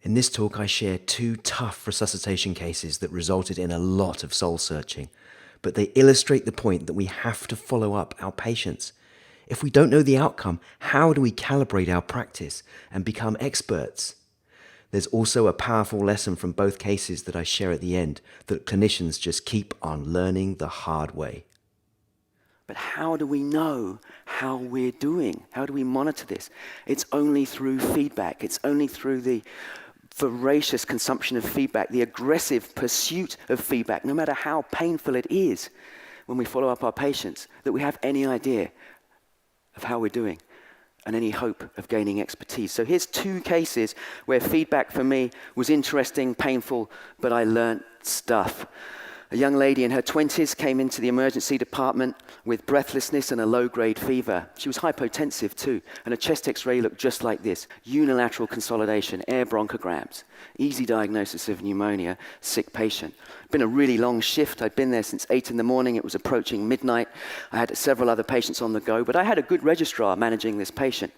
In this talk, I share 2 tough resuscitation cases that resulted in a lot of soul searching, but they illustrate the point that we have to follow up our patients. If we don't know the outcome, how do we calibrate our practice and become experts? There's also a powerful lesson from both cases that I share at the end, that clinicians just keep on learning the hard way. But how do we know how we're doing? How do we monitor this? It's only through feedback. It's only through the voracious consumption of feedback, the aggressive pursuit of feedback, no matter how painful it is when we follow up our patients, that we have any idea of how we're doing and any hope of gaining expertise. So here's 2 cases where feedback for me was interesting, painful, but I learned stuff. A young lady in her 20s came into the emergency department with breathlessness and a low-grade fever. She was hypotensive too, and a chest x-ray looked just like this: unilateral consolidation, air bronchograms, easy diagnosis of pneumonia, sick patient. Been a really long shift. I'd been there since 8 in the morning. It was approaching midnight. I had several other patients on the go, but I had a good registrar managing this patient.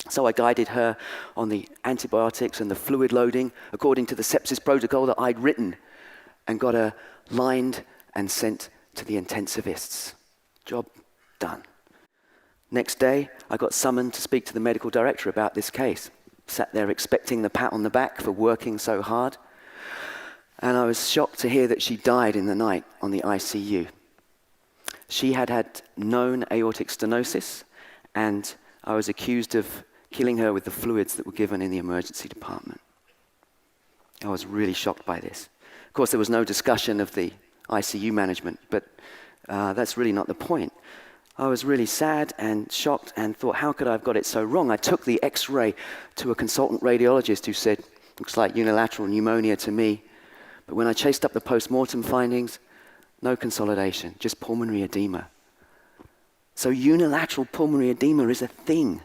So I guided her on the antibiotics and the fluid loading according to the sepsis protocol that I'd written, and got her lined and sent to the intensivists. Job done. Next day, I got summoned to speak to the medical director about this case. Sat there expecting the pat on the back for working so hard. And I was shocked to hear that she died in the night on the ICU. She had had known aortic stenosis, and I was accused of killing her with the fluids that were given in the emergency department. I was really shocked by this. Of course, there was no discussion of the ICU management, but that's really not the point. I was really sad and shocked and thought, how could I have got it so wrong? I took the x-ray to a consultant radiologist who said, looks like unilateral pneumonia to me. But when I chased up the post-mortem findings, no consolidation, just pulmonary edema. So unilateral pulmonary edema is a thing.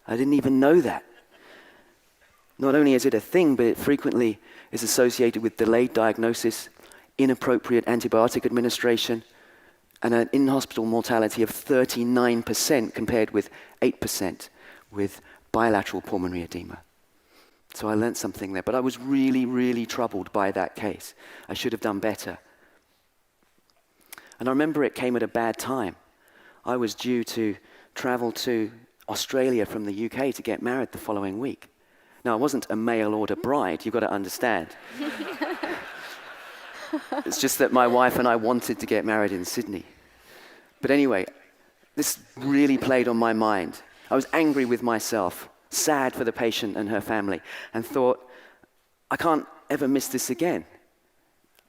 I didn't even know that. Not only is it a thing, but it frequently is associated with delayed diagnosis, inappropriate antibiotic administration, and an in-hospital mortality of 39% compared with 8% with bilateral pulmonary edema. So I learned something there, but I was really, really troubled by that case. I should have done better. And I remember it came at a bad time. I was due to travel to Australia from the UK to get married the following week. Now, I wasn't a mail-order bride, you've got to understand. It's just that my wife and I wanted to get married in Sydney. But anyway, this really played on my mind. I was angry with myself, sad for the patient and her family, and thought, I can't ever miss this again.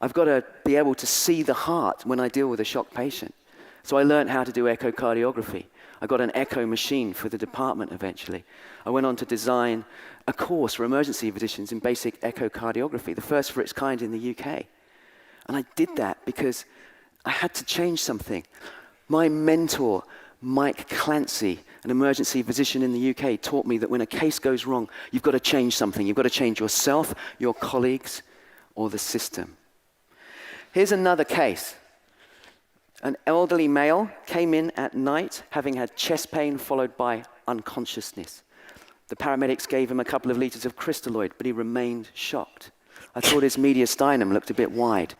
I've got to be able to see the heart when I deal with a shocked patient. So I learned how to do echocardiography. I got an echo machine for the department eventually. I went on to design a course for emergency physicians in basic echocardiography, the first for its kind in the UK. And I did that because I had to change something. My mentor, Mike Clancy, an emergency physician in the UK, taught me that when a case goes wrong, you've got to change something. You've got to change yourself, your colleagues, or the system. Here's another case. An elderly male came in at night having had chest pain followed by unconsciousness. The paramedics gave him a couple of liters of crystalloid, but he remained shocked. I thought his mediastinum looked a bit wide.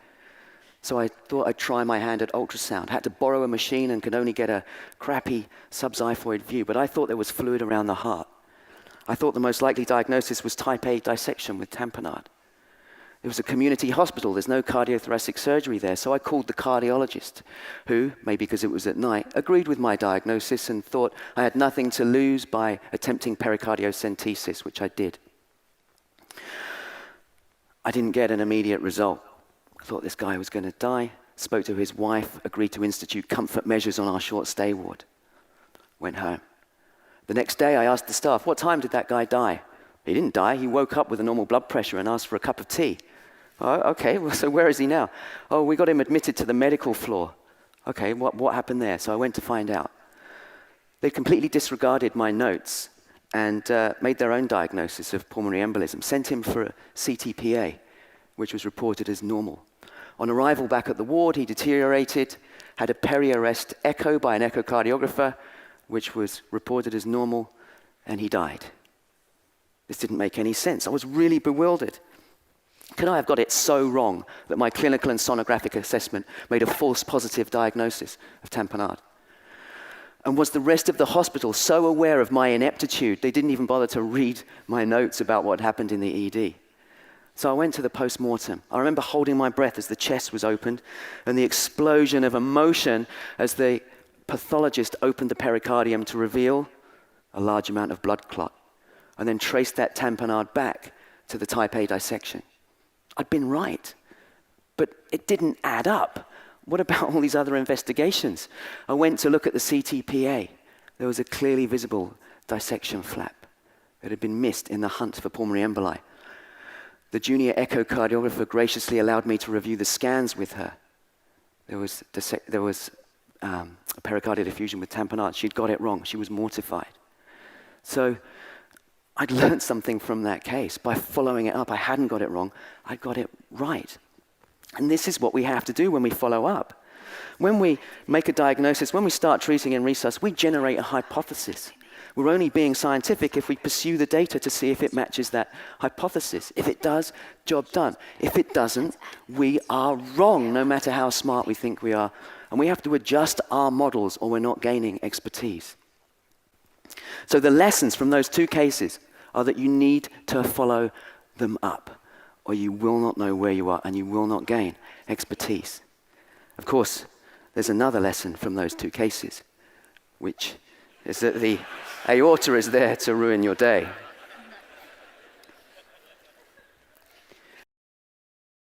So I thought I'd try my hand at ultrasound. Had to borrow a machine and could only get a crappy subxiphoid view, but I thought there was fluid around the heart. I thought the most likely diagnosis was type A dissection with tamponade. It was a community hospital, there's no cardiothoracic surgery there, so I called the cardiologist, who, maybe because it was at night, agreed with my diagnosis and thought I had nothing to lose by attempting pericardiocentesis, which I did. I didn't get an immediate result. I thought this guy was going to die, spoke to his wife, agreed to institute comfort measures on our short stay ward. Went home. The next day I asked the staff, what time did that guy die? He didn't die, he woke up with a normal blood pressure and asked for a cup of tea. Oh, okay, well, so where is he now? Oh, we got him admitted to the medical floor. Okay, what happened there? So I went to find out. They completely disregarded my notes and made their own diagnosis of pulmonary embolism, sent him for a CTPA, which was reported as normal. On arrival back at the ward, he deteriorated, had a peri-arrest echo by an echocardiographer, which was reported as normal, and he died. This didn't make any sense. I was really bewildered. Could I have got it so wrong that my clinical and sonographic assessment made a false positive diagnosis of tamponade? And was the rest of the hospital so aware of my ineptitude, they didn't even bother to read my notes about what happened in the ED? So I went to the post-mortem. I remember holding my breath as the chest was opened and the explosion of emotion as the pathologist opened the pericardium to reveal a large amount of blood clot and then traced that tamponade back to the type A dissection. I'd been right, but it didn't add up. What about all these other investigations? I went to look at the CTPA. There was a clearly visible dissection flap that had been missed in the hunt for pulmonary emboli. The junior echocardiographer graciously allowed me to review the scans with her. There was a pericardial effusion with tamponade. She'd got it wrong. She was mortified. So I'd learned something from that case. By following it up, I hadn't got it wrong. I got it right. And this is what we have to do when we follow up. When we make a diagnosis, when we start treating in resus, we generate a hypothesis. We're only being scientific if we pursue the data to see if it matches that hypothesis. If it does, job done. If it doesn't, we are wrong, no matter how smart we think we are. And we have to adjust our models or we're not gaining expertise. So the lessons from those two cases are that you need to follow them up, or you will not know where you are and you will not gain expertise. Of course, there's another lesson from those two cases, which is that the aorta is there to ruin your day.